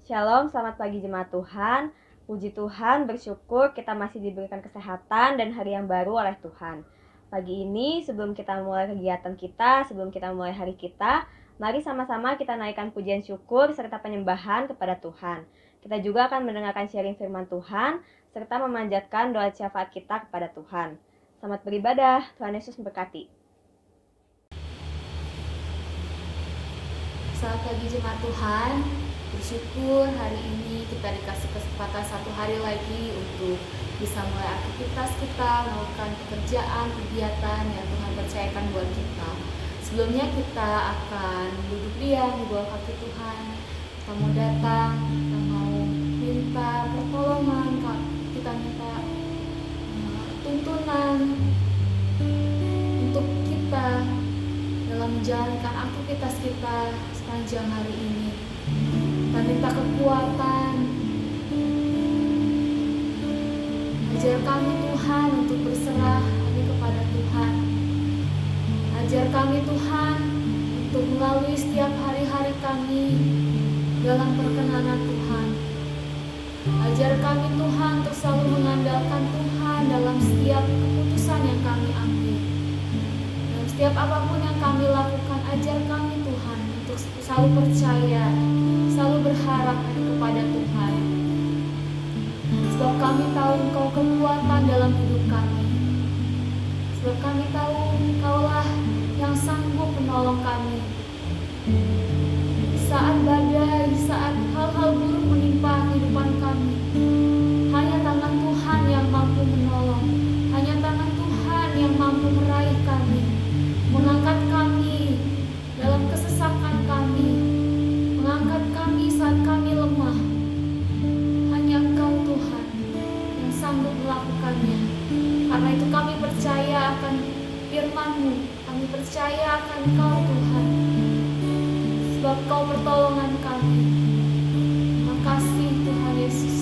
Shalom, selamat pagi jemaat Tuhan. Puji Tuhan, bersyukur kita masih diberikan kesehatan dan hari yang baru oleh Tuhan. Pagi ini sebelum kita mulai kegiatan kita, sebelum kita mulai hari kita, mari sama-sama kita naikkan pujian syukur serta penyembahan kepada Tuhan. Kita juga akan mendengarkan sharing firman Tuhan, serta memanjatkan doa syafaat kita kepada Tuhan. Selamat beribadah, Tuhan Yesus memberkati. Selamat pagi jemaat Tuhan. Bersyukur hari ini kita dikasih kesempatan satu hari lagi untuk bisa mulai aktivitas kita, melakukan pekerjaan, kegiatan yang Tuhan percayakan buat kita. Sebelumnya kita akan duduk diam di bawah kaki Tuhan. Kita mau datang, kita mau minta pertolongan, kita minta tuntunan untuk kita dalam menjalankan aktivitas kita sepanjang hari ini. Kita minta kekuatan. Ajar kami Tuhan untuk berserah hanya kepada Tuhan. Ajar kami Tuhan untuk melalui setiap hari-hari kami dalam perkenanan Tuhan. Ajar kami Tuhan untuk selalu mengandalkan Tuhan dalam setiap keputusan yang kami ambil. Dalam setiap apapun yang kami lakukan, ajar kami Tuhan untuk selalu percaya, selalu berharap hanya kepada Tuhan. Sebab kami tahu Engkau kekuatan dalam hidup kami. Sebab kami tahu Engkaulah yang sanggup menolong kami. Saat badai, saat hal-hal buruk menimpa kehidupan kami, hanya tangan Tuhan yang mampu menolong. Hanya tangan Tuhan yang mampu meraih kami, mengangkat kami dalam kesesakan kami, mengangkat kami saat kami lemah. Hanya Engkau Tuhan yang sanggup melakukannya. Karena itu kami percaya akan firman-Mu, kami percaya akan Engkau Tuhan, sebab Engkau pertolongan kami. Makasih Tuhan Yesus,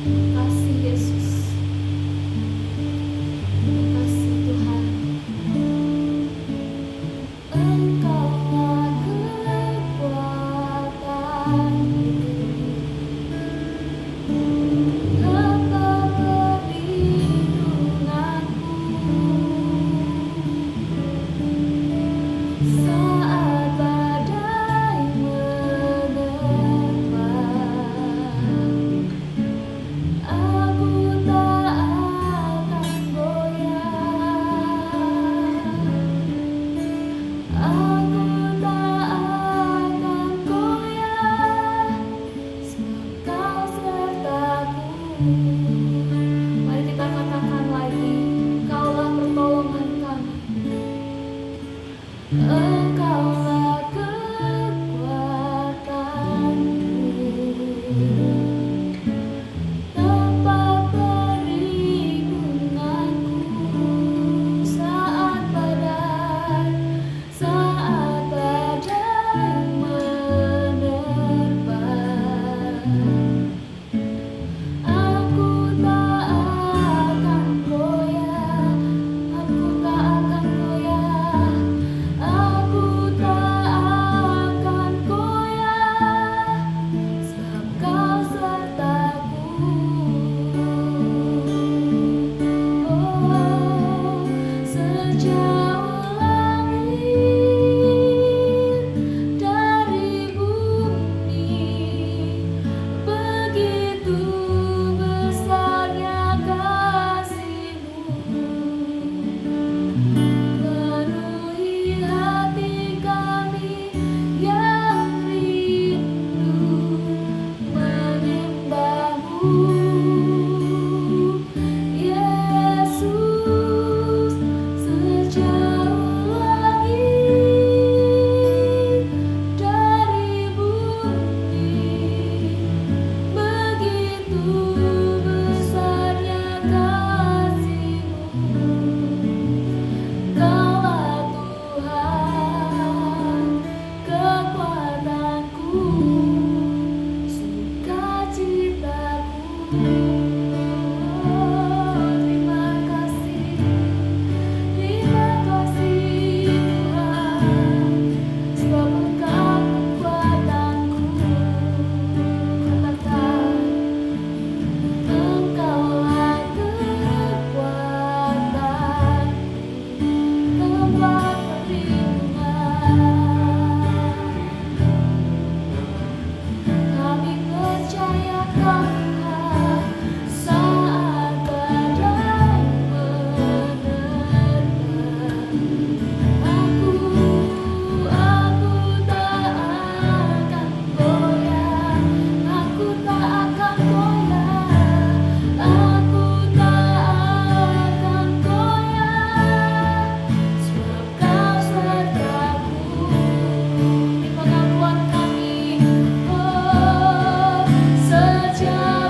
makasih Yesus, makasih Tuhan. Engkaulah kekuatanku, Engkau perlindunganku saat badai menerpa. Engkau Tuhan, saat badai menerpa. Aku tak akan goyah, aku tak akan goyah, aku tak akan goyah, sebab Kau sertaku di pengakuan kami, oh sejak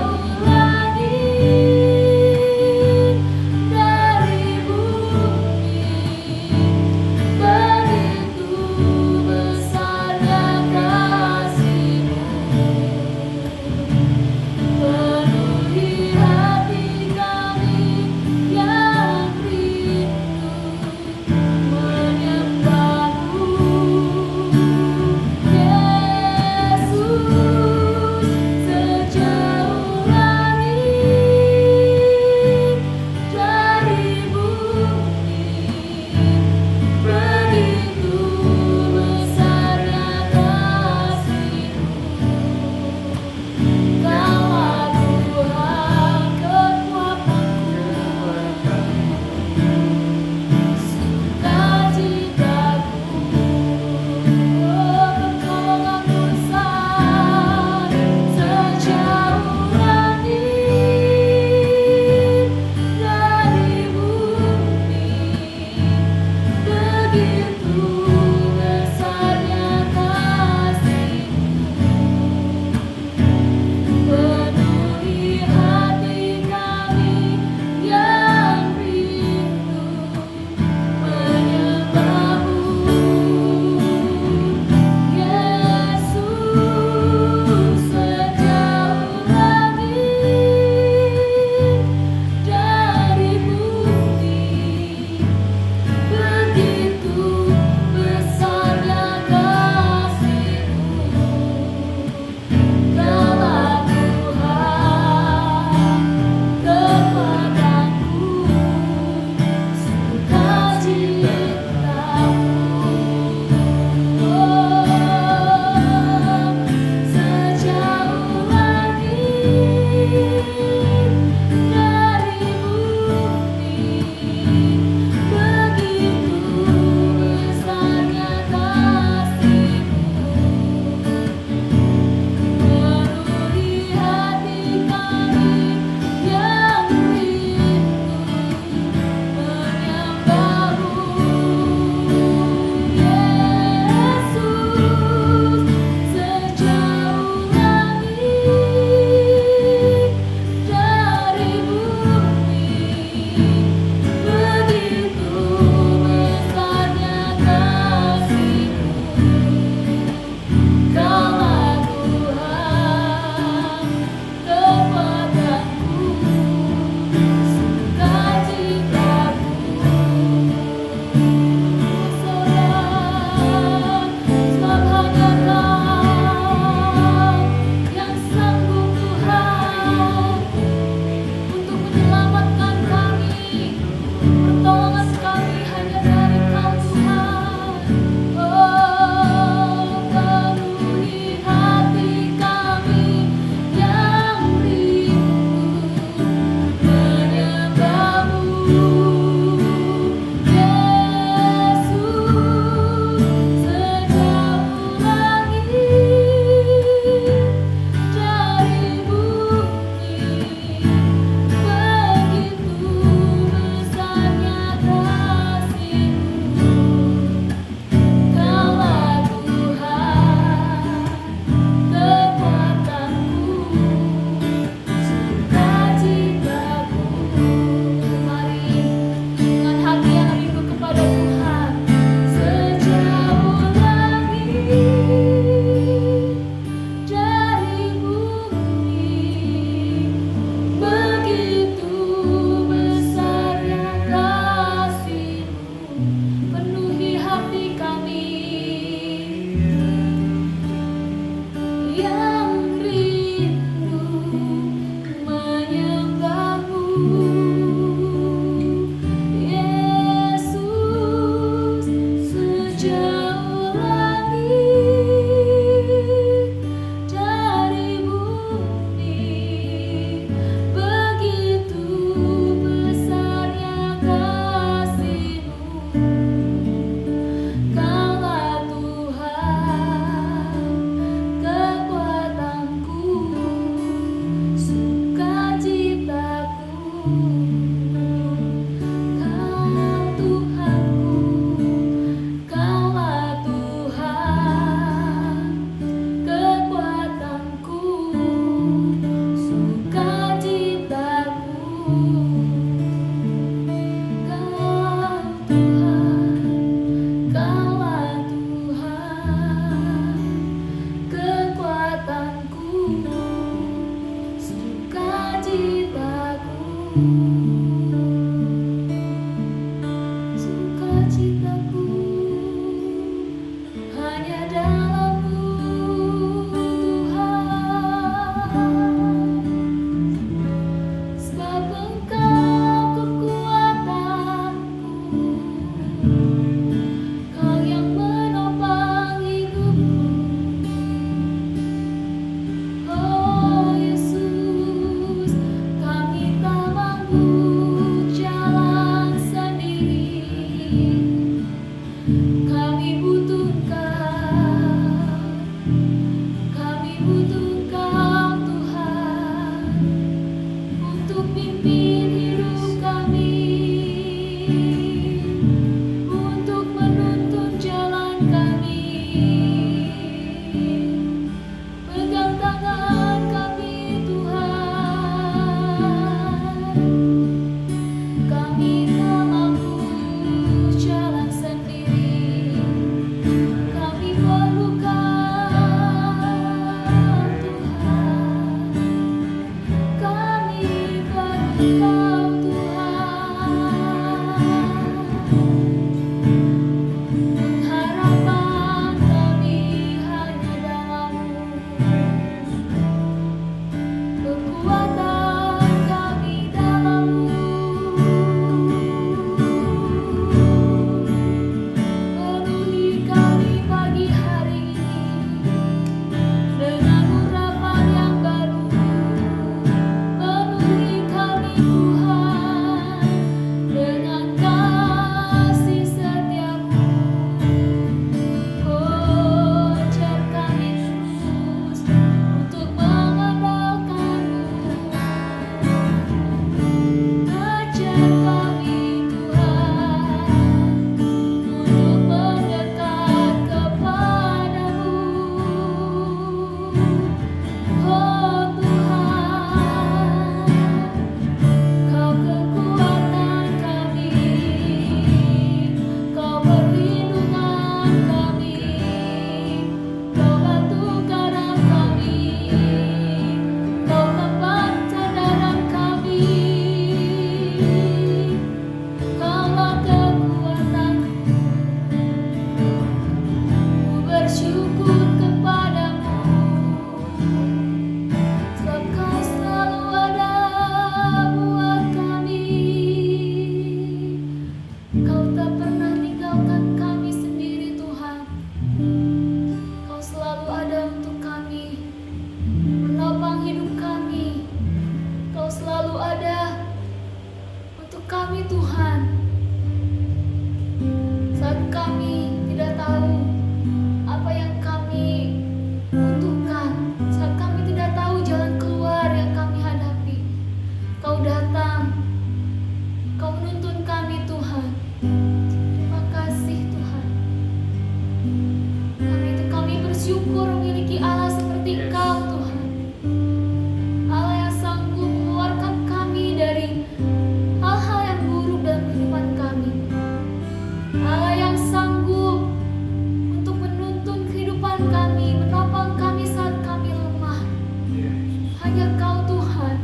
Hanya Kau Tuhan,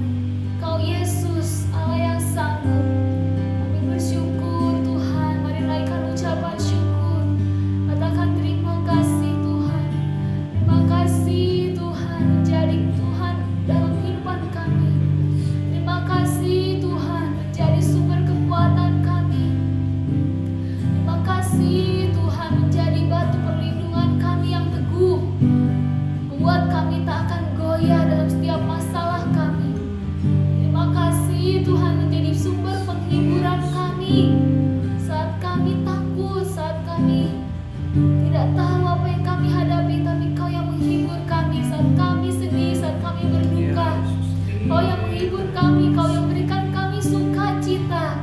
Kau Yesus, Allah yang sanggup. Kami bersyukur Tuhan, mari naikkan ucapan syukur. Katakan terima kasih Tuhan. Terima kasih Tuhan menjadi Tuhan dalam kehidupan kami. Terima kasih Tuhan menjadi sumber kekuatan kami. Terima kasih Tuhan menjadi batu perlindungan kami yang teguh, membuat kami tak akan goyah dalam setiap masalah kami. Terima kasih Tuhan menjadi sumber penghiburan kami saat kami takut, saat kami tidak tahu apa yang kami hadapi, tapi Kau yang menghibur kami saat kami sedih, saat kami berduka. Kau yang menghibur kami, Kau yang berikan kami sukacita,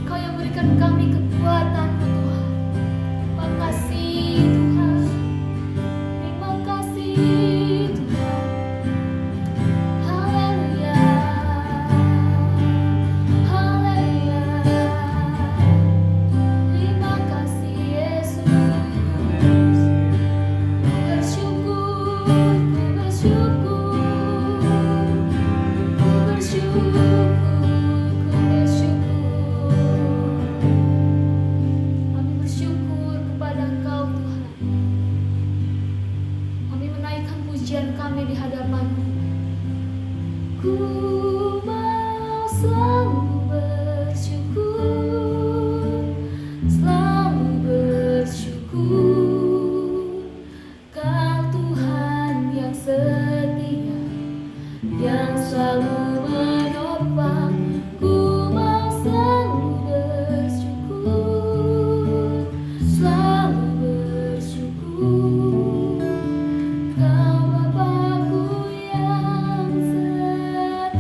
Kau yang berikan kami kekuatan Tuhan. Terima kasih Tuhan. Terima kasih Tuhan. Haleluya. Haleluya. Terima kasih Yesus. Ku bersyukur, ku bersyukur. Ku bersyukur, ku bersyukur. Kami bersyukur kepada Engkau Tuhan. Kami menaikkan pujian kami di hadapan-Mu. Ku mau selalu bersyukur, selalu bersyukur. Kau Tuhan yang setia, yang selalu menopang. Ku mau selalu bersyukur, selalu bersyukur. Kau Bapa-Ku yang setia.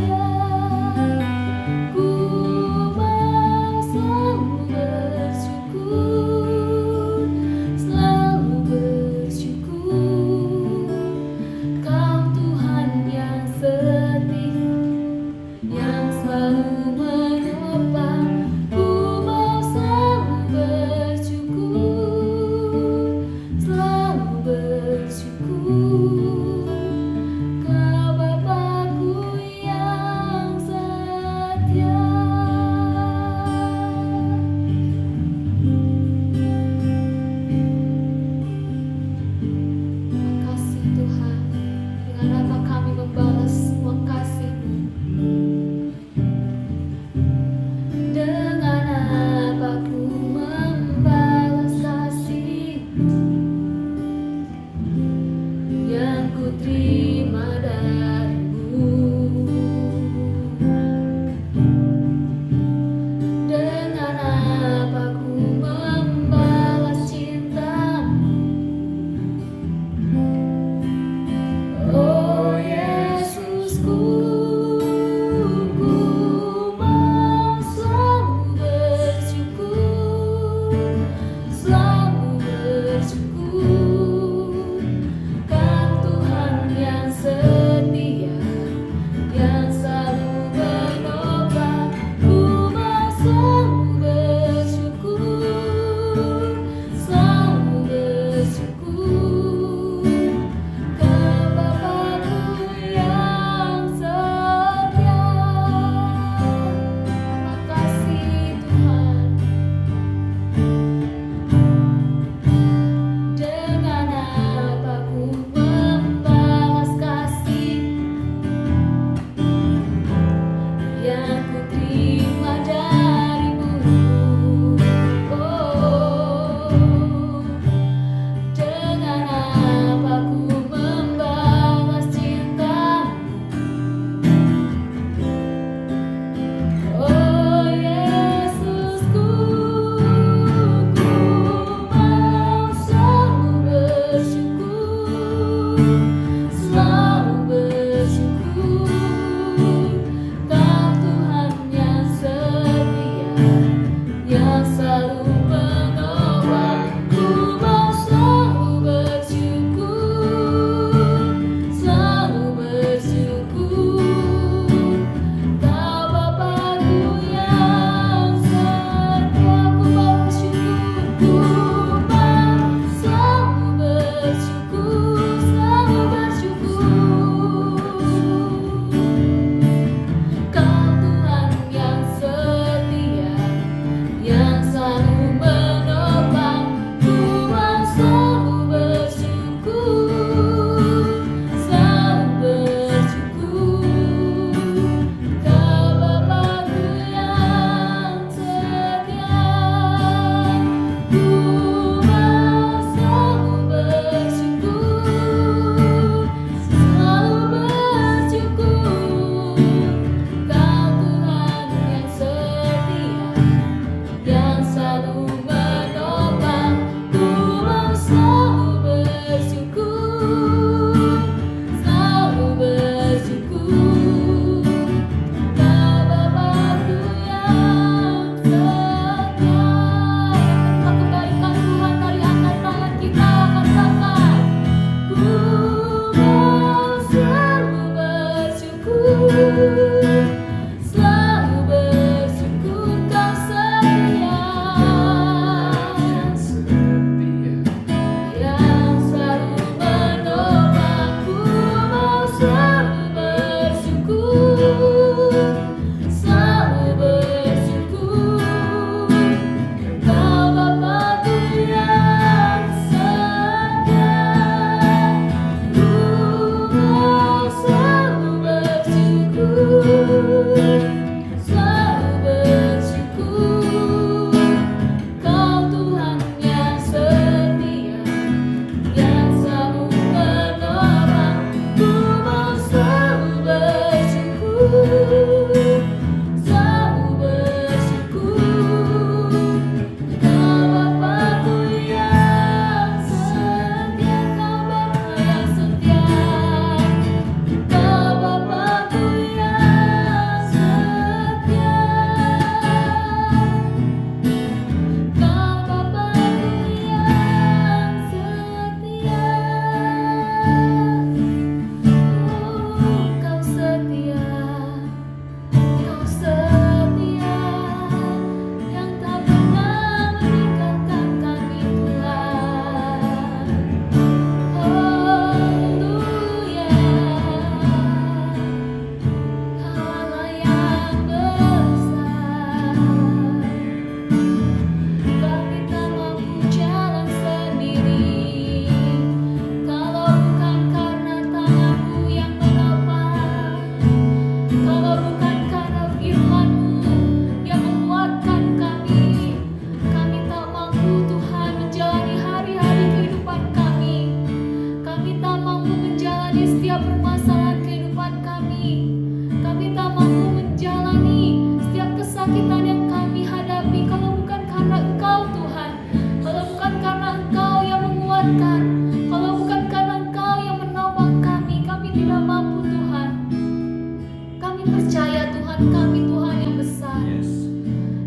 percaya Tuhan kami Tuhan yang besar.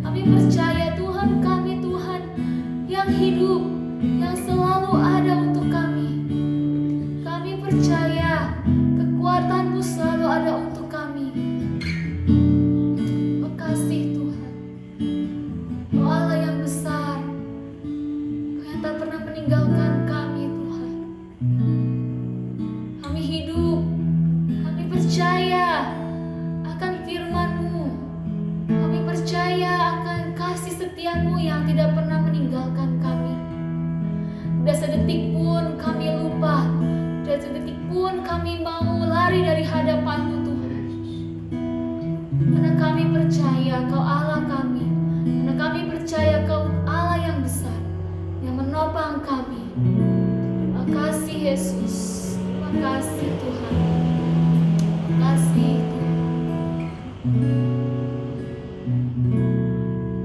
Kami percaya Tuhan kami Tuhan yang hidup, yang selalu ada untuk kami. Kami percaya kekuatan-Mu selalu ada untuk kami. Makasih Tuhan, Oh Allah yang besar, Kau yang tak pernah meninggalkan kami Tuhan. Kami hidup, kami percaya akan firman-Mu. Kami percaya akan kasih setia-Mu yang tidak pernah meninggalkan kami. Tidak sedetik pun kami lupa, tidak sedetik pun kami mau lari dari hadapan-Mu Tuhan. Karena kami percaya Kau Allah kami, karena kami percaya Kau Allah yang besar, yang menopang kami. Terima kasih Yesus, terima kasih Tuhan, terima kasih Tuhan.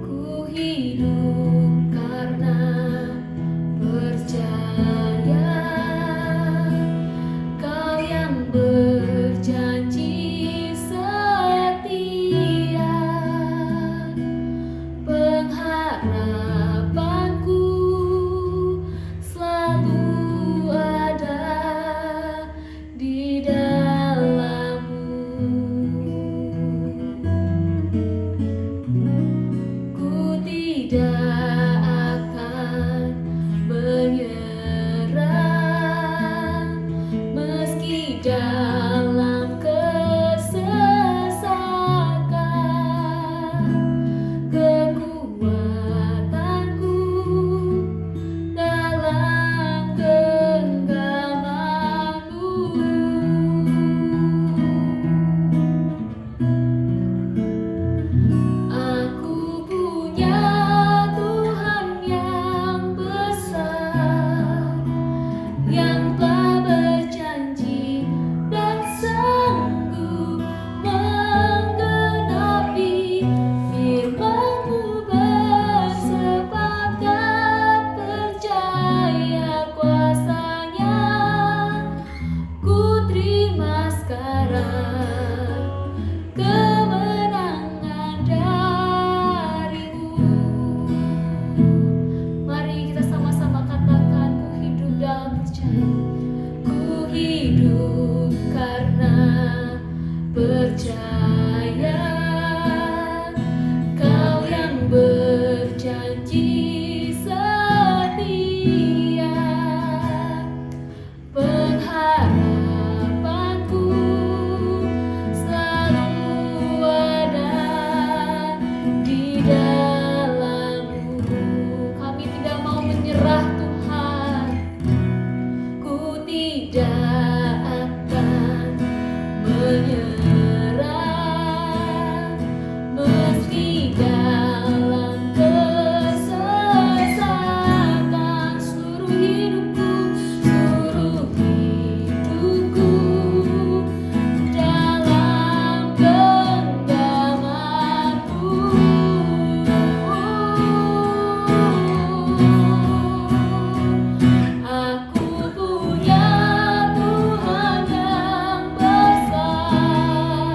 Ku hidup karena percaya Kau yang berjanji setia. Pengharapanku selalu ada di dalam-Mu. Ku tidak akan menyerah meski dalam kesesakan. Kekuatanku dalam genggaman-Mu. Aku punya Tuhan yang besar, yang telah berjanji dan sanggup menggenapi firman-Mu. Bersepakat percaya kuasa-Nya, ku terima sekarang kemenangan dari-Mu. Mari kita sama-sama katakan, ku hidup dalam percaya. Ku hidup karena percaya Kau yang berjanji setia. Pengharapanku selalu ada di dalam-Mu. Kami tidak mau menyerah Tuhan. Ku tidak akan menyerah meski dalam kesesakan. Seluruh hidupku dalam genggaman-Mu. Aku punya Tuhan yang besar,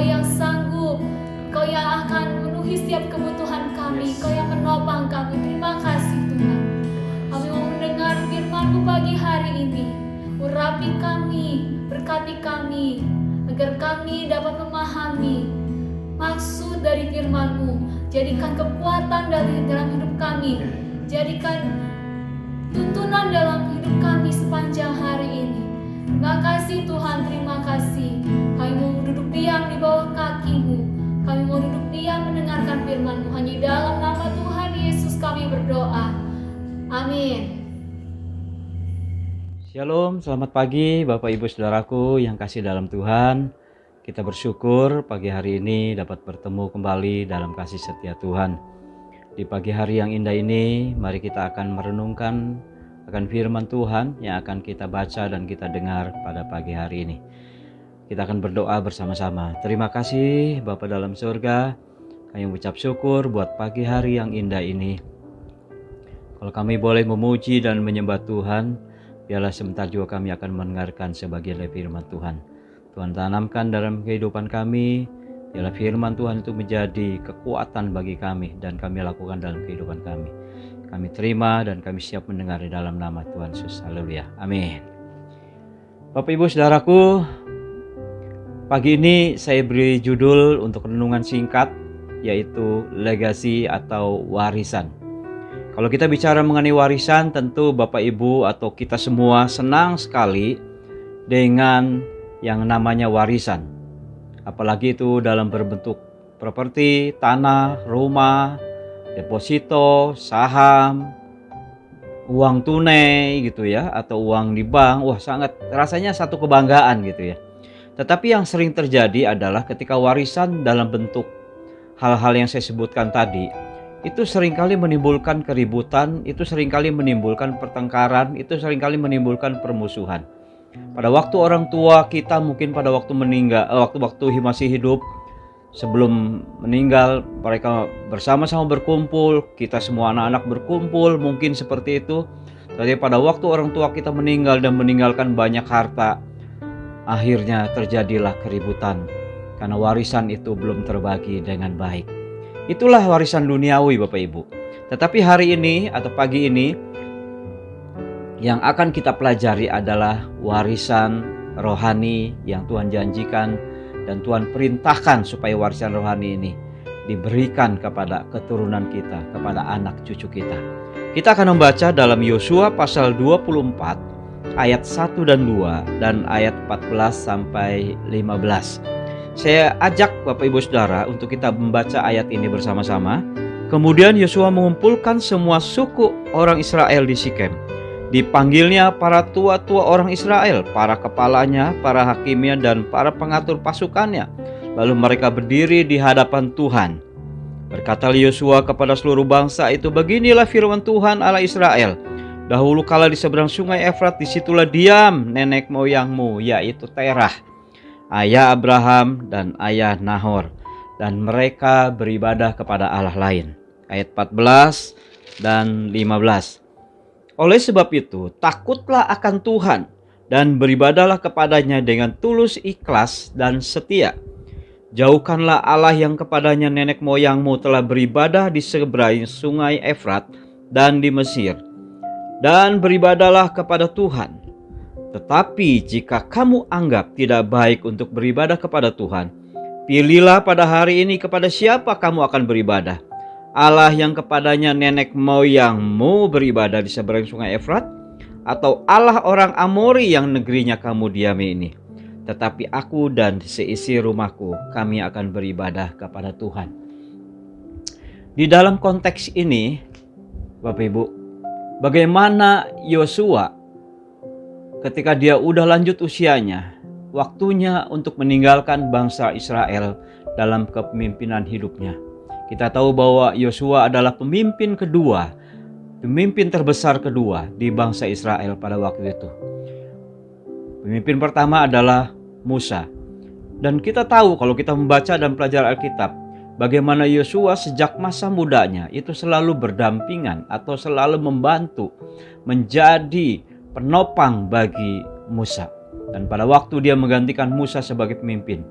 Engkau yang sanggup, Engkau yang akan memenuhi setiap kebutuhan kami, Engkau yang menopang kami. Terima kasih Tuhan. Kami mau mendengar firman-Mu pagi hari ini. Urapi kami, berkati kami, agar kami dapat memahami maksud dari firman-Mu. Jadikan kekuatan dalam hidup kami, jadikan tuntunan dalam hidup kami sepanjang hari ini. Terima kasih Tuhan, terima kasih. Kami mau duduk diam di bawah kaki-Mu. Kami mau duduk diam mendengarkan firman-Mu. Hanya dalam nama Tuhan Yesus kami berdoa. Amin. Shalom, selamat pagi Bapak Ibu Saudaraku yang kasih dalam Tuhan. Kita bersyukur pagi hari ini dapat bertemu kembali dalam kasih setia Tuhan. Di pagi hari yang indah ini, mari kita akan merenungkan akan firman Tuhan yang akan kita baca dan kita dengar pada pagi hari ini. Kita akan berdoa bersama-sama. Terima kasih Bapa dalam surga, kami mengucap syukur buat pagi hari yang indah ini. Kalau kami boleh memuji dan menyembah Tuhan, biarlah sebentar juga kami akan mendengarkan sebagian dari firman Tuhan. Tuhan tanamkan dalam kehidupan kami, biarlah firman Tuhan itu menjadi kekuatan bagi kami dan kami lakukan dalam kehidupan kami. Kami terima dan kami siap mendengar di dalam nama Tuhan Yesus. Haleluya. Amin. Bapak Ibu Saudaraku, pagi ini saya beri judul untuk renungan singkat, yaitu legasi atau warisan. Kalau kita bicara mengenai warisan, tentu Bapak Ibu atau kita semua senang sekali dengan yang namanya warisan. Apalagi itu dalam berbentuk properti, tanah, rumah, deposito, saham, uang tunai gitu ya, atau uang di bank. Wah, sangat rasanya satu kebanggaan gitu ya. Tetapi yang sering terjadi adalah ketika warisan dalam bentuk hal-hal yang saya sebutkan tadi, itu seringkali menimbulkan keributan, itu seringkali menimbulkan pertengkaran, itu seringkali menimbulkan permusuhan. Pada waktu orang tua kita mungkin pada waktu meninggal, waktu masih hidup, sebelum meninggal mereka bersama-sama berkumpul, kita semua anak-anak berkumpul, mungkin seperti itu. Tapi pada waktu orang tua kita meninggal dan meninggalkan banyak harta, akhirnya terjadilah keributan karena warisan itu belum terbagi dengan baik. Itulah warisan duniawi Bapak Ibu. Tetapi hari ini atau pagi ini yang akan kita pelajari adalah warisan rohani yang Tuhan janjikan dan Tuhan perintahkan supaya warisan rohani ini diberikan kepada keturunan kita, kepada anak cucu kita. Kita akan membaca dalam Yosua pasal 24 ayat 1 dan 2 dan ayat 14 sampai 15. Saya ajak Bapak Ibu Saudara untuk kita membaca ayat ini bersama-sama. Kemudian Yosua mengumpulkan semua suku orang Israel di Sikem. Dipanggilnya para tua-tua orang Israel, para kepalanya, para hakimnya, dan para pengatur pasukannya. Lalu mereka berdiri di hadapan Tuhan. Berkata Yosua kepada seluruh bangsa itu, beginilah firman Tuhan Allah Israel. Dahulu kala di seberang sungai Efrat, disitulah diam nenek moyangmu, yaitu Terah, ayah Abraham dan ayah Nahor. Dan mereka beribadah kepada Allah lain. Ayat 14 dan 15. Oleh sebab itu, takutlah akan Tuhan dan beribadahlah kepadanya dengan tulus, ikhlas, dan setia. Jauhkanlah Allah yang kepadanya nenek moyangmu telah beribadah di seberang sungai Efrat dan di Mesir. Dan beribadahlah kepada Tuhan. Tetapi jika kamu anggap tidak baik untuk beribadah kepada Tuhan, pilihlah pada hari ini kepada siapa kamu akan beribadah. Allah yang kepadanya nenek moyangmu beribadah di seberang sungai Efrat, atau Allah orang Amori yang negerinya kamu diami ini. Tetapi aku dan seisi rumahku, kami akan beribadah kepada Tuhan. Di dalam konteks ini, Bapak Ibu, bagaimana Yosua ketika dia udah lanjut usianya, waktunya untuk meninggalkan bangsa Israel dalam kepemimpinan hidupnya. Kita tahu bahwa Yosua adalah pemimpin kedua, pemimpin terbesar kedua di bangsa Israel pada waktu itu. Pemimpin pertama adalah Musa. Dan kita tahu kalau kita membaca dan belajar Alkitab, bagaimana Yosua sejak masa mudanya itu selalu berdampingan atau selalu membantu menjadi penopang bagi Musa. Dan pada waktu dia menggantikan Musa sebagai pemimpin,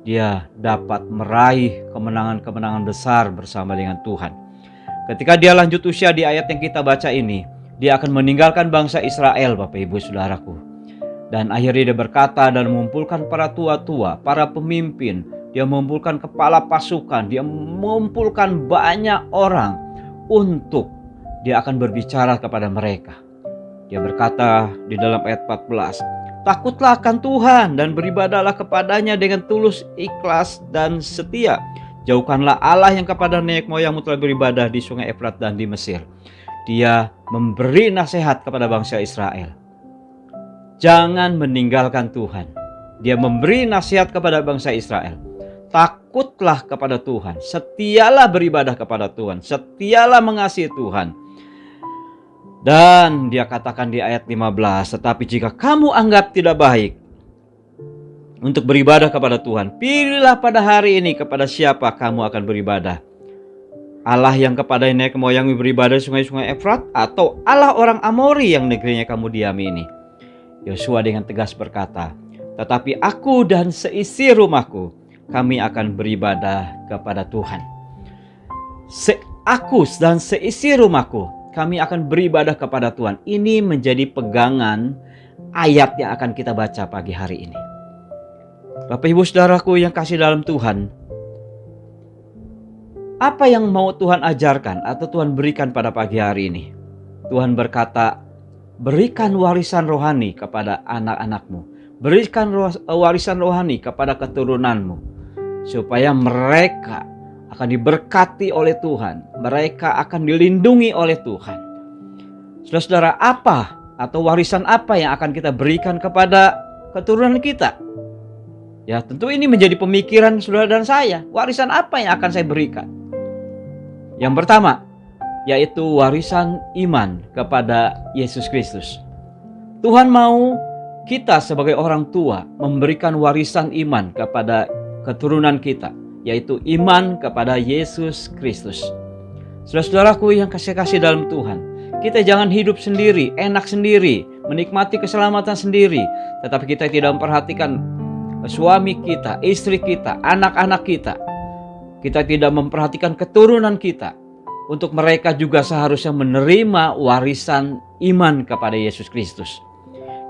dia dapat meraih kemenangan-kemenangan besar bersama dengan Tuhan. Ketika dia lanjut usia di ayat yang kita baca ini, dia akan meninggalkan bangsa Israel, Bapak Ibu Saudaraku. Dan akhirnya dia berkata dan mengumpulkan para tua-tua, para pemimpin, dia mengumpulkan kepala pasukan, dia mengumpulkan banyak orang untuk dia akan berbicara kepada mereka. Dia berkata di dalam ayat 14, takutlah akan Tuhan dan beribadahlah kepadanya dengan tulus, ikhlas, dan setia. Jauhkanlah Allah yang kepada nenek moyangmu telah beribadah di sungai Efrat dan di Mesir. Dia memberi nasihat kepada bangsa Israel. Jangan meninggalkan Tuhan. Dia memberi nasihat kepada bangsa Israel. Takutlah kepada Tuhan. Setialah beribadah kepada Tuhan. Setialah mengasihi Tuhan. Dan dia katakan di ayat 15, tetapi jika kamu anggap tidak baik untuk beribadah kepada Tuhan, pilihlah pada hari ini kepada siapa kamu akan beribadah. Allah yang kepada nenek moyangmu beribadah di sungai-sungai Efrat, atau Allah orang Amori yang negerinya kamu diami ini? Yosua dengan tegas berkata, tetapi aku dan seisi rumahku, kami akan beribadah kepada Tuhan. Aku dan seisi rumahku, kami akan beribadah kepada Tuhan. Ini menjadi pegangan ayat yang akan kita baca pagi hari ini. Bapak Ibu Saudaraku yang kasih dalam Tuhan, apa yang mau Tuhan ajarkan atau Tuhan berikan pada pagi hari ini? Tuhan berkata, berikan warisan rohani kepada anak-anakmu. Berikan warisan rohani kepada keturunanmu, supaya mereka akan diberkati oleh Tuhan. Mereka akan dilindungi oleh Tuhan. Saudara-saudara, apa atau warisan apa yang akan kita berikan kepada keturunan kita? Ya, tentu ini menjadi pemikiran saudara dan saya. Warisan apa yang akan saya berikan? Yang pertama, yaitu warisan iman kepada Yesus Kristus. Tuhan mau kita sebagai orang tua memberikan warisan iman kepada keturunan kita, yaitu iman kepada Yesus Kristus. Saudara-saudaraku yang kasih-kasih dalam Tuhan, kita jangan hidup sendiri, enak sendiri, menikmati keselamatan sendiri, tetapi kita tidak memperhatikan suami kita, istri kita, anak-anak kita. Kita tidak memperhatikan keturunan kita. Untuk mereka juga seharusnya menerima warisan iman kepada Yesus Kristus.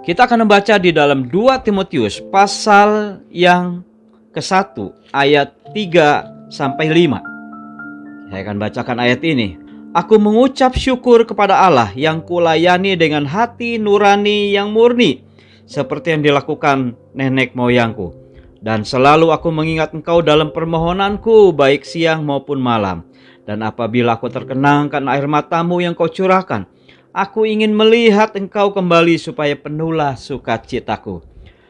Kita akan membaca di dalam 2 Timotius pasal yang ke-1 ayat 3-5. Saya akan bacakan ayat ini. Aku mengucap syukur kepada Allah yang kulayani dengan hati nurani yang murni, seperti yang dilakukan nenek moyangku. Dan selalu aku mengingat engkau dalam permohonanku, baik siang maupun malam. Dan apabila aku terkenang karena air matamu yang kau curahkan, aku ingin melihat engkau kembali supaya penuhlah sukacitaku.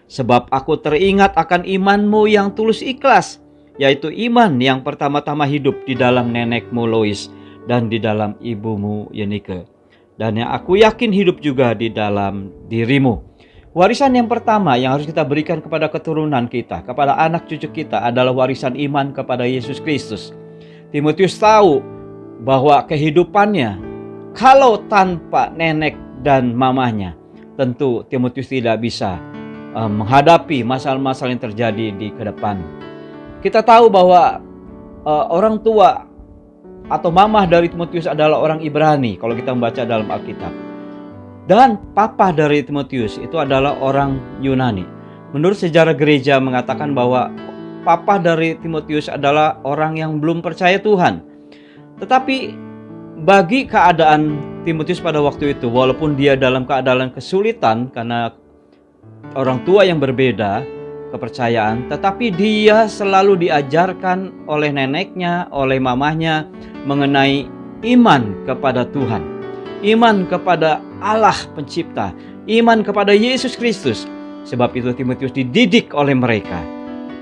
Sebab aku teringat akan imanmu yang tulus ikhlas, yaitu iman yang pertama-tama hidup di dalam nenekmu Lois dan di dalam ibumu Yenike. Dan yang aku yakin hidup juga di dalam dirimu. Warisan yang pertama yang harus kita berikan kepada keturunan kita, kepada anak cucu kita adalah warisan iman kepada Yesus Kristus. Timotius tahu bahwa kehidupannya kalau tanpa nenek dan mamanya, tentu Timotius tidak bisa menghadapi masalah-masalah yang terjadi di ke depan. Kita tahu bahwa orang tua atau mamah dari Timotius adalah orang Ibrani kalau kita membaca dalam Alkitab. Dan papa dari Timotius itu adalah orang Yunani. Menurut sejarah gereja mengatakan bahwa papa dari Timotius adalah orang yang belum percaya Tuhan. Tetapi bagi keadaan Timotius pada waktu itu, walaupun dia dalam keadaan kesulitan karena orang tua yang berbeda kepercayaan, tetapi dia selalu diajarkan oleh neneknya, oleh mamahnya mengenai iman kepada Tuhan, iman kepada Allah pencipta, iman kepada Yesus Kristus. Sebab itu Timotius dididik oleh mereka.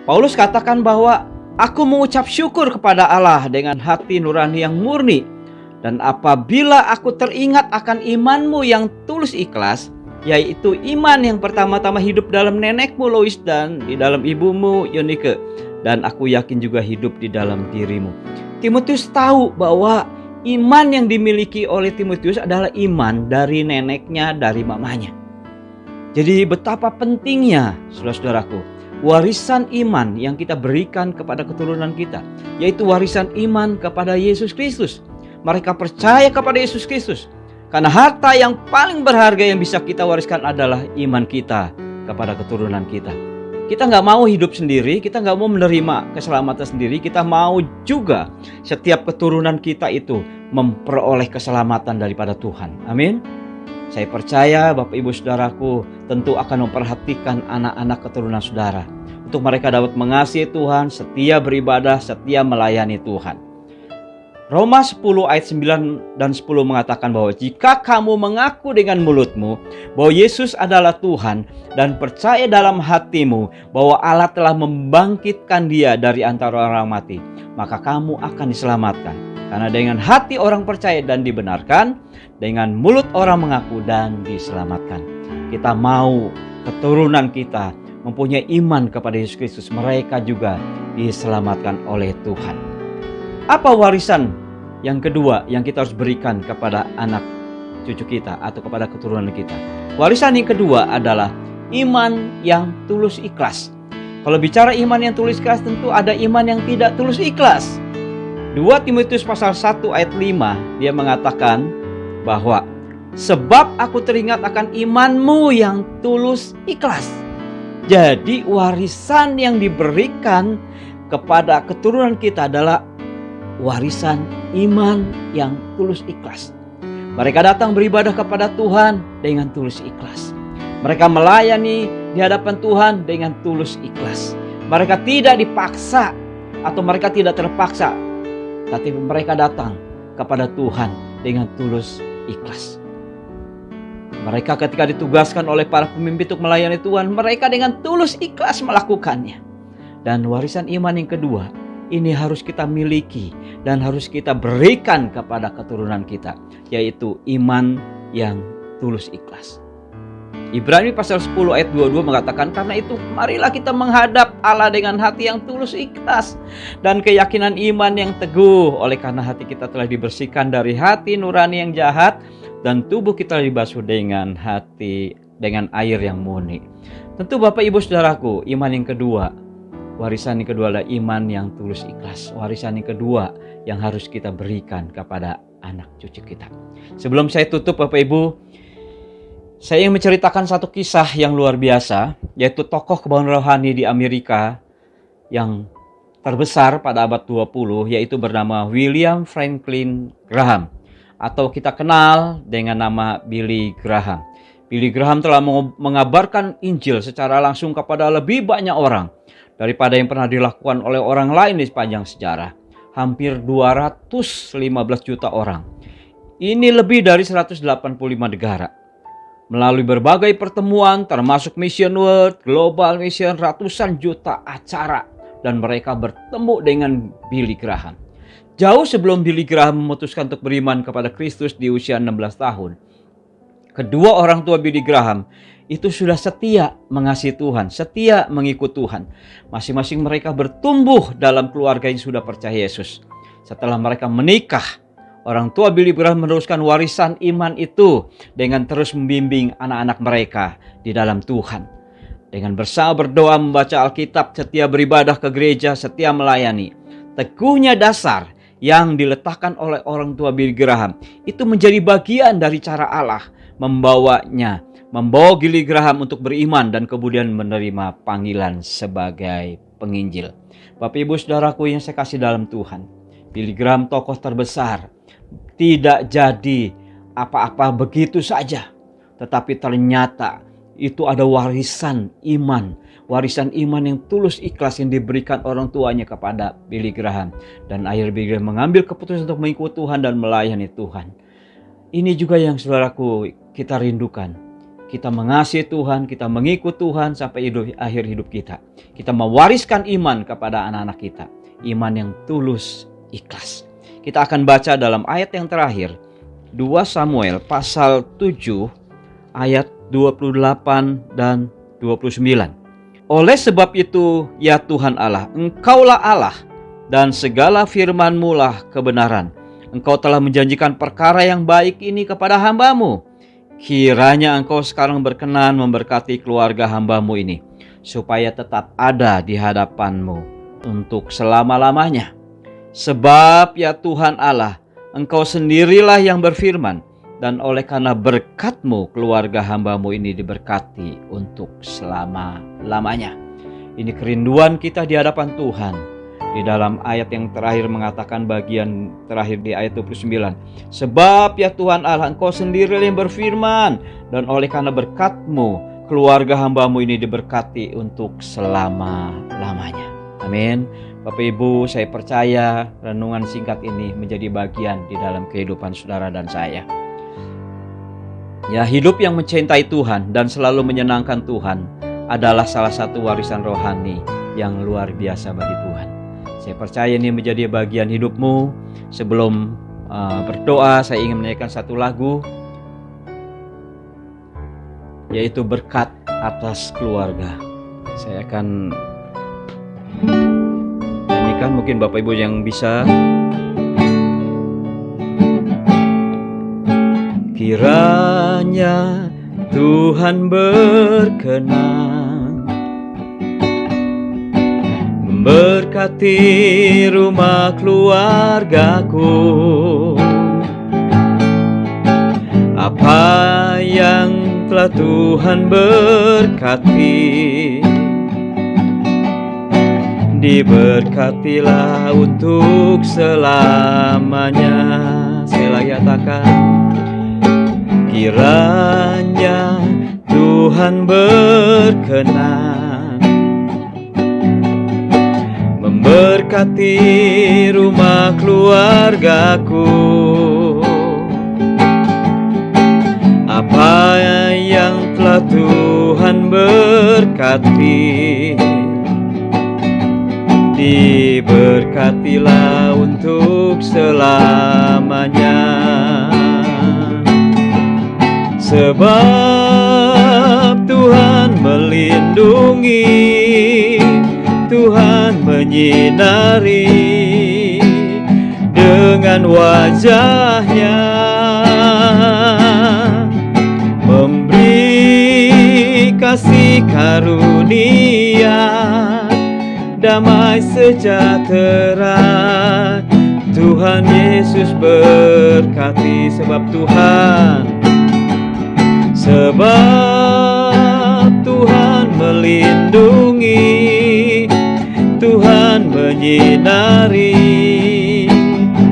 Paulus katakan bahwa aku mengucap syukur kepada Allah dengan hati nurani yang murni. Dan apabila aku teringat akan imanmu yang tulus ikhlas, yaitu iman yang pertama-tama hidup dalam nenekmu Lois dan di dalam ibumu Yonike, dan aku yakin juga hidup di dalam dirimu. Timotius tahu bahwa iman yang dimiliki oleh Timotius adalah iman dari neneknya, dari mamanya. Jadi betapa pentingnya, saudara-saudaraku, warisan iman yang kita berikan kepada keturunan kita, yaitu warisan iman kepada Yesus Kristus. Mereka percaya kepada Yesus Kristus. Karena harta yang paling berharga yang bisa kita wariskan adalah iman kita kepada keturunan kita. Kita nggak mau hidup sendiri, kita nggak mau menerima keselamatan sendiri, kita mau juga setiap keturunan kita itu memperoleh keselamatan daripada Tuhan. Amin. Saya percaya Bapak Ibu Saudaraku tentu akan memperhatikan anak-anak keturunan saudara, untuk mereka dapat mengasihi Tuhan, setia beribadah, setia melayani Tuhan. Roma 10 ayat 9 dan 10 mengatakan bahwa jika kamu mengaku dengan mulutmu bahwa Yesus adalah Tuhan dan percaya dalam hatimu bahwa Allah telah membangkitkan Dia dari antara orang mati, maka kamu akan diselamatkan. Karena dengan hati orang percaya dan dibenarkan, dengan mulut orang mengaku dan diselamatkan. Kita mau keturunan kita mempunyai iman kepada Yesus Kristus, mereka juga diselamatkan oleh Tuhan. Apa warisan yang kedua yang kita harus berikan kepada anak cucu kita atau kepada keturunan kita? Warisan yang kedua adalah iman yang tulus ikhlas. Kalau bicara iman yang tulus ikhlas, tentu ada iman yang tidak tulus ikhlas. 2 Timotius pasal 1 ayat 5, dia mengatakan bahwa sebab aku teringat akan imanmu yang tulus ikhlas. Jadi warisan yang diberikan kepada keturunan kita adalah warisan iman yang tulus ikhlas. Mereka datang beribadah kepada Tuhan dengan tulus ikhlas. Mereka melayani di hadapan Tuhan dengan tulus ikhlas. Mereka tidak dipaksa atau mereka tidak terpaksa, tapi mereka datang kepada Tuhan dengan tulus ikhlas. Mereka ketika ditugaskan oleh para pemimpin untuk melayani Tuhan, mereka dengan tulus ikhlas melakukannya. Dan warisan iman yang kedua, ini harus kita miliki dan harus kita berikan kepada keturunan kita, yaitu iman yang tulus ikhlas. Ibrani pasal 10 ayat 22 mengatakan, karena itu marilah kita menghadap Allah dengan hati yang tulus ikhlas dan keyakinan iman yang teguh, oleh karena hati kita telah dibersihkan dari hati nurani yang jahat dan tubuh kita dibasuh dengan air yang murni. Tentu Bapak Ibu Saudaraku, iman yang kedua, warisan yang kedua adalah iman yang tulus ikhlas. Warisan yang kedua yang harus kita berikan kepada anak cucu kita. Sebelum saya tutup Bapak Ibu, saya ingin menceritakan satu kisah yang luar biasa, yaitu tokoh kebanggaan rohani di Amerika yang terbesar pada abad 20, yaitu bernama William Franklin Graham, atau kita kenal dengan nama Billy Graham. Billy Graham telah mengabarkan Injil secara langsung kepada lebih banyak orang daripada yang pernah dilakukan oleh orang lain di sepanjang sejarah. Hampir 215 juta orang. Ini lebih dari 185 negara. Melalui berbagai pertemuan termasuk Mission World, Global Mission, ratusan juta acara, dan mereka bertemu dengan Billy Graham. Jauh sebelum Billy Graham memutuskan untuk beriman kepada Kristus di usia 16 tahun, kedua orang tua Billy Graham itu sudah setia mengasihi Tuhan, setia mengikut Tuhan. Masing-masing mereka bertumbuh dalam keluarga yang sudah percaya Yesus. Setelah mereka menikah, orang tua Billy Graham meneruskan warisan iman itu dengan terus membimbing anak-anak mereka di dalam Tuhan. Dengan bersama berdoa, membaca Alkitab, setia beribadah ke gereja, setia melayani. Teguhnya dasar yang diletakkan oleh orang tua Billy Graham itu menjadi bagian dari cara Allah membawa Billy Graham untuk beriman dan kemudian menerima panggilan sebagai penginjil. Bapak Ibu Saudaraku yang saya kasih dalam Tuhan, Billy Graham tokoh terbesar tidak jadi apa-apa begitu saja, tetapi ternyata itu ada warisan iman yang tulus ikhlas yang diberikan orang tuanya kepada Billy Graham, dan akhirnya Billy Graham mengambil keputusan untuk mengikut Tuhan dan melayani Tuhan. Ini juga yang saudaraku kita rindukan. Kita mengasihi Tuhan, kita mengikut Tuhan sampai akhir hidup kita. Kita mewariskan iman kepada anak-anak kita. Iman yang tulus, ikhlas. Kita akan baca dalam ayat yang terakhir, 2 Samuel pasal 7 ayat 28 dan 29. Oleh sebab itu, ya Tuhan Allah, Engkaulah Allah dan segala firman-Mu lah kebenaran. Engkau telah menjanjikan perkara yang baik ini kepada hamba-Mu. Kiranya Engkau sekarang berkenan memberkati keluarga hamba-Mu ini, supaya tetap ada di hadapan-Mu untuk selama-lamanya. Sebab ya Tuhan Allah, Engkau sendirilah yang berfirman, dan oleh karena berkat-Mu keluarga hamba-Mu ini diberkati untuk selama-lamanya. Ini kerinduan kita di hadapan Tuhan. Di dalam ayat yang terakhir mengatakan bagian terakhir di ayat 29. Sebab ya Tuhan Allah, Engkau sendiri yang berfirman, dan oleh karena berkat-Mu keluarga hamba-Mu ini diberkati untuk selama-lamanya. Amin. Bapak Ibu, saya percaya renungan singkat ini menjadi bagian di dalam kehidupan saudara dan saya. Ya, hidup yang mencintai Tuhan dan selalu menyenangkan Tuhan adalah salah satu warisan rohani yang luar biasa bagi Tuhan. Saya percaya ini menjadi bagian hidupmu. Sebelum berdoa, saya ingin menyanyikan satu lagu, yaitu berkat atas keluarga. Saya akan nyanyikan, mungkin Bapak Ibu yang bisa. Kiranya Tuhan berkenan memberkati rumah keluargaku. Apa yang telah Tuhan berkati, diberkatilah untuk selamanya. Saya lagi katakan, kiranya Tuhan berkenan memberkati rumah keluargaku. Apa yang telah Tuhan berkati, diberkatilah untuk selamanya. Sebab Tuhan melindungi, Tuhan menyinari dengan wajah-Nya, memberi kasih karunia, damai sejahtera. Tuhan Yesus berkati. Sebab Tuhan melindungi, Tuhan menyinari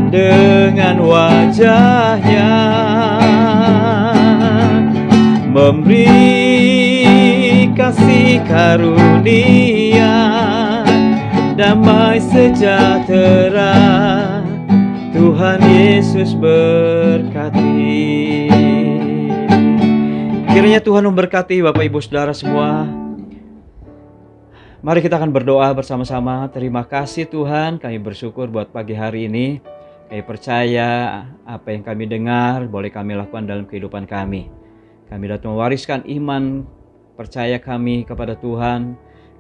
dengan wajah-Nya, memberi kasih karunia, damai sejahtera. Tuhan Yesus berkati. Kiranya Tuhan memberkati Bapak Ibu Saudara semua. Mari kita akan berdoa bersama-sama. Terima kasih Tuhan, kami bersyukur buat pagi hari ini. Kami percaya apa yang kami dengar boleh kami lakukan dalam kehidupan kami. Kami datang mewariskan iman percaya kami kepada Tuhan.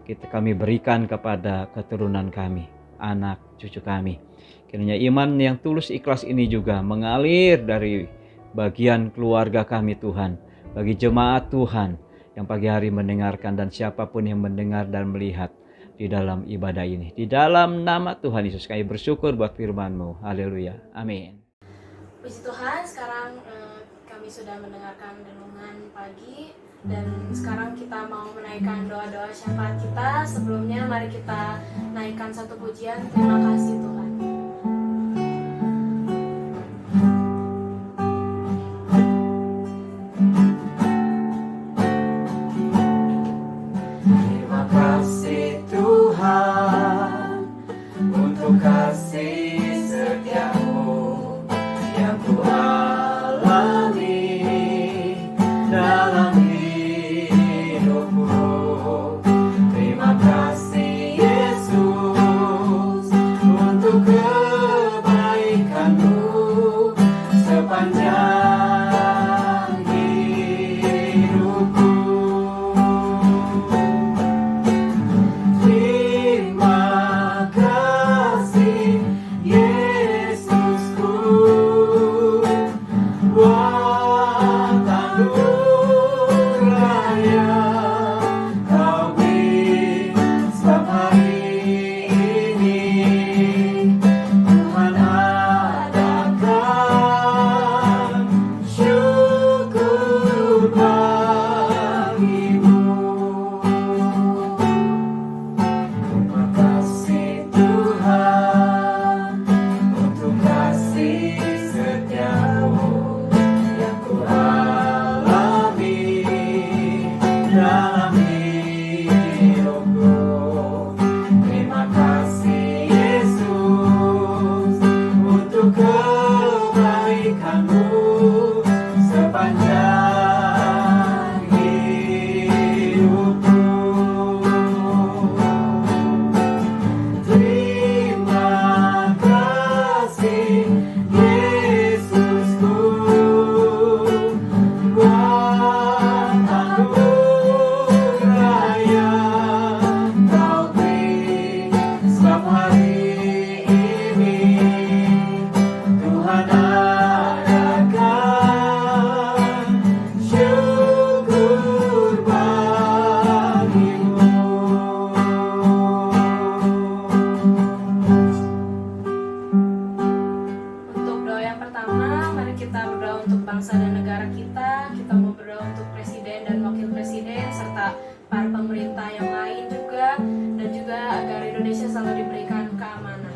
Kami berikan kepada keturunan kami, anak cucu kami. Kiranya iman yang tulus ikhlas ini juga mengalir dari bagian keluarga kami Tuhan, bagi jemaat Tuhan yang pagi hari mendengarkan dan siapapun yang mendengar dan melihat di dalam ibadah ini. Di dalam nama Tuhan Yesus kami bersyukur buat firman-Mu. Haleluya. Amin. Puji Tuhan, sekarang kami sudah mendengarkan renungan pagi, dan sekarang kita mau menaikkan doa-doa syafaat kita. Sebelumnya mari kita naikkan satu pujian. Terima kasih Tuhan. Terima kasih Tuhan untuk kasih setia-Mu yang ku alami dalam hidupku. Terima kasih Yesus untuk kebaikan-Mu sepanjang hidupku. Terima kasih Yesus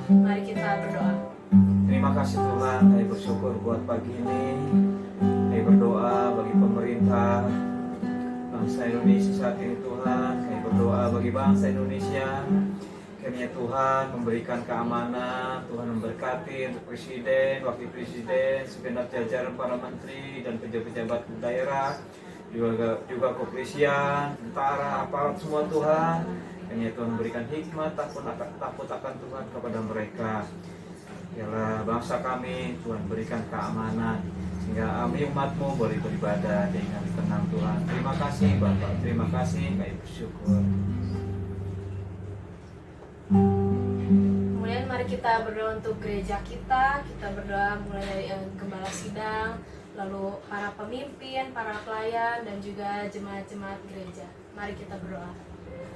Mari kita berdoa. Terima kasih Tuhan, kami bersyukur buat pagi ini. Kami berdoa bagi pemerintah bangsa Indonesia saat ini Tuhan. Kami berdoa bagi bangsa Indonesia. Kiranya Tuhan memberikan keamanan, Tuhan memberkati untuk Presiden, Wakil Presiden, segenap jajaran para menteri dan pejabat-pejabat daerah, juga kepolisian, tentara, aparat semua Tuhan. Kiranya Tuhan memberikan hikmat, takut akan Tuhan kepada mereka. Biarlah bangsa kami, Tuhan berikan keamanan, sehingga kami umat-Mu boleh beribadah dengan tenang Tuhan. Terima kasih Bapak, terima kasih, kami bersyukur. Kemudian mari kita berdoa untuk gereja kita. Kita berdoa mulai dari gembala sidang, lalu para pemimpin, para pelayan, dan juga jemaat-jemaat gereja. Mari kita berdoa.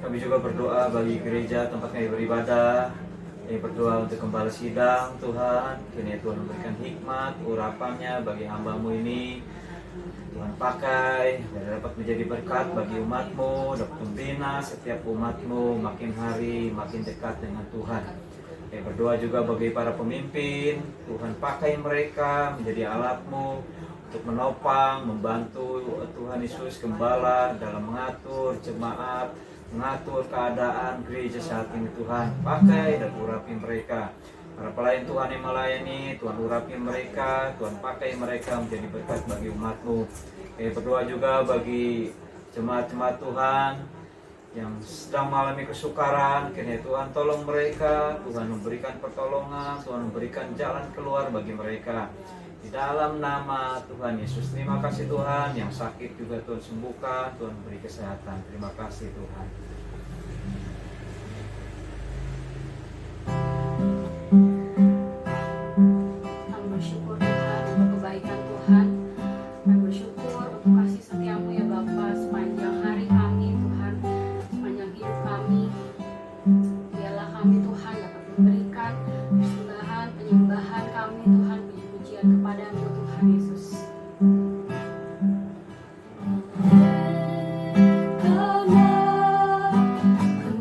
Kami juga berdoa bagi gereja tempat kami beribadah. Kami berdoa untuk gembala sidang Tuhan. Kiranya Tuhan memberikan hikmat, urapannya bagi hamba-Mu ini. Tuhan pakai dan dapat menjadi berkat bagi umat-Mu, dapat membina setiap umat-Mu makin hari makin dekat dengan Tuhan. Kami berdoa juga bagi para pemimpin, Tuhan pakai mereka menjadi alat-Mu untuk menopang, membantu Tuhan Yesus Gembala dalam mengatur jemaat, mengatur keadaan gereja saat ini Tuhan. Pakai dan urapi mereka. Para pelayan Tuhan yang melayani, Tuhan urapi mereka, Tuhan pakai mereka menjadi berkat bagi umat-Mu. Berdoa juga bagi jemaat-jemaat Tuhan yang sedang mengalami kesukaran. Kiranya Tuhan tolong mereka, Tuhan memberikan pertolongan, Tuhan memberikan jalan keluar bagi mereka. Di dalam nama Tuhan Yesus, terima kasih Tuhan. Yang sakit juga Tuhan sembuhkan, Tuhan beri kesehatan. Terima kasih Tuhan. Kami bersyukur Tuhan untuk kebaikan Tuhan. Kami bersyukur untuk kasih setia-Mu ya Bapa sepanjang hari kami Tuhan, sepanjang hidup kami. Biarlah kami Tuhan dapat memberikan persembahan, penyembahan kami Tuhan, puji-pujian kepada-Mu Tuhan Yesus.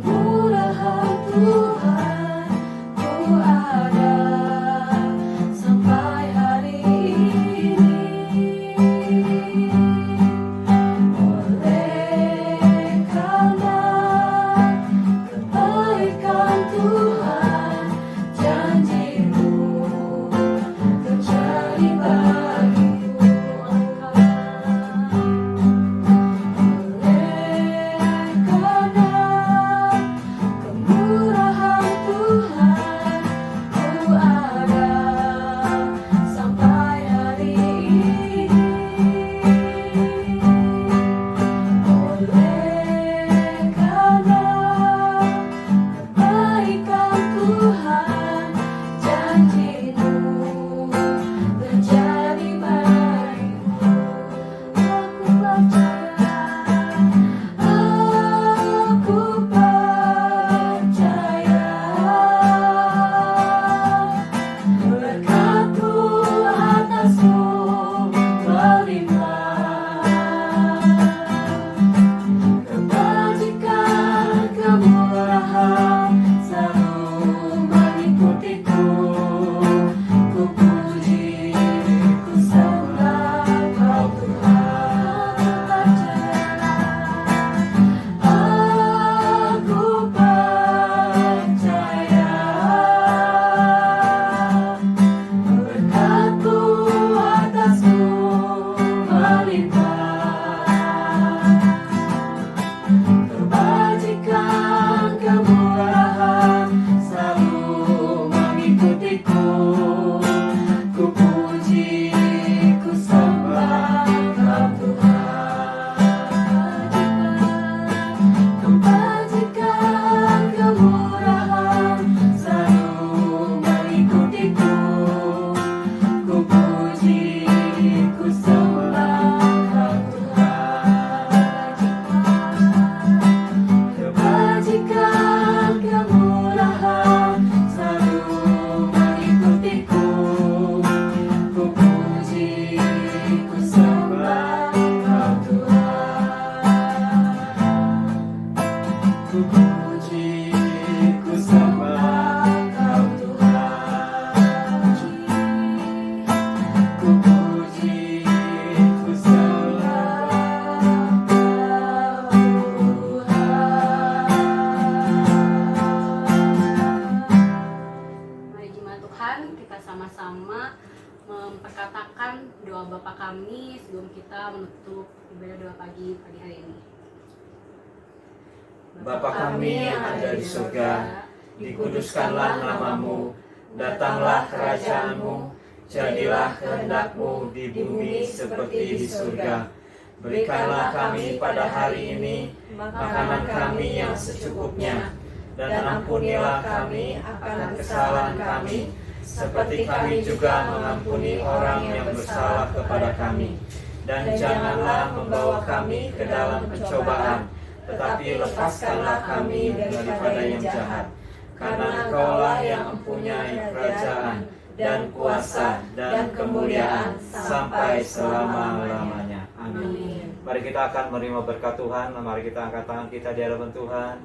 Kemurahan Tuhan ku ada sampai hari ini. Oleh karena kebaikan Tuhan, janji-Mu terjadi bagiku. Oleh karena kemurahan Tuhan Tuhan, kita sama-sama memperkatakan doa Bapa kami sebelum kita menutup ibadah doa pagi hari ini. Bapa kami yang ada di surga, dikuduskanlah namamu, datanglah kerajaanmu, jadilah kehendak-Mu di bumi seperti di surga. Berikanlah kami pada hari ini makanan kami yang secukupnya, dan ampunilah kami akan kesalahan kami, seperti kami juga mengampuni orang yang bersalah kepada kami. Dan janganlah membawa kami ke dalam pencobaan, tetapi lepaskanlah kami daripada yang jahat. Karena Engkaulah yang mempunyai kerajaan dan kuasa dan kemuliaan sampai selama-lamanya. Amin. Mari kita akan menerima berkat Tuhan. Mari kita angkat tangan kita di hadapan Tuhan.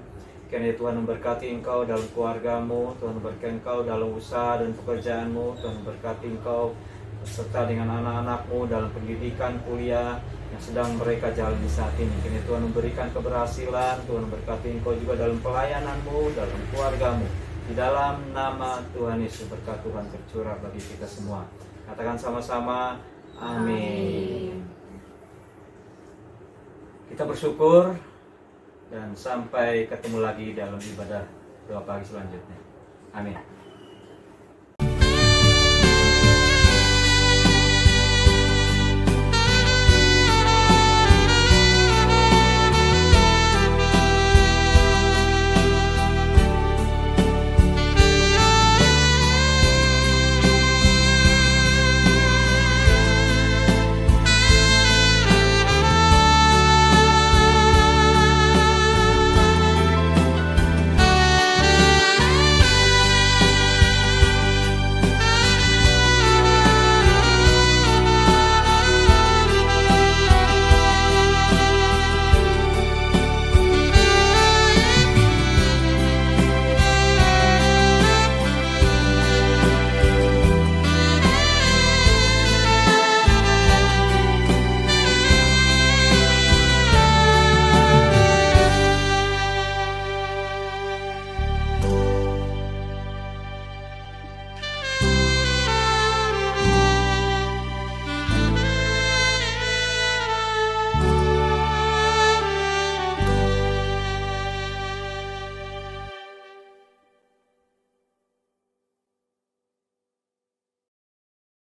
Kiranya Tuhan memberkati engkau dalam keluargamu, Tuhan memberkati engkau dalam usaha dan pekerjaanmu, Tuhan memberkati engkau serta dengan anak-anakmu dalam pendidikan, kuliah yang sedang mereka jalani saat ini. Kiranya Tuhan memberikan keberhasilan, Tuhan memberkati engkau juga dalam pelayananmu, dalam keluargamu. Di dalam nama Tuhan Yesus, berkat Tuhan tercurah bagi kita semua. Katakan sama-sama, amin. Kita bersyukur dan sampai ketemu lagi dalam ibadah doa pagi selanjutnya. Amin.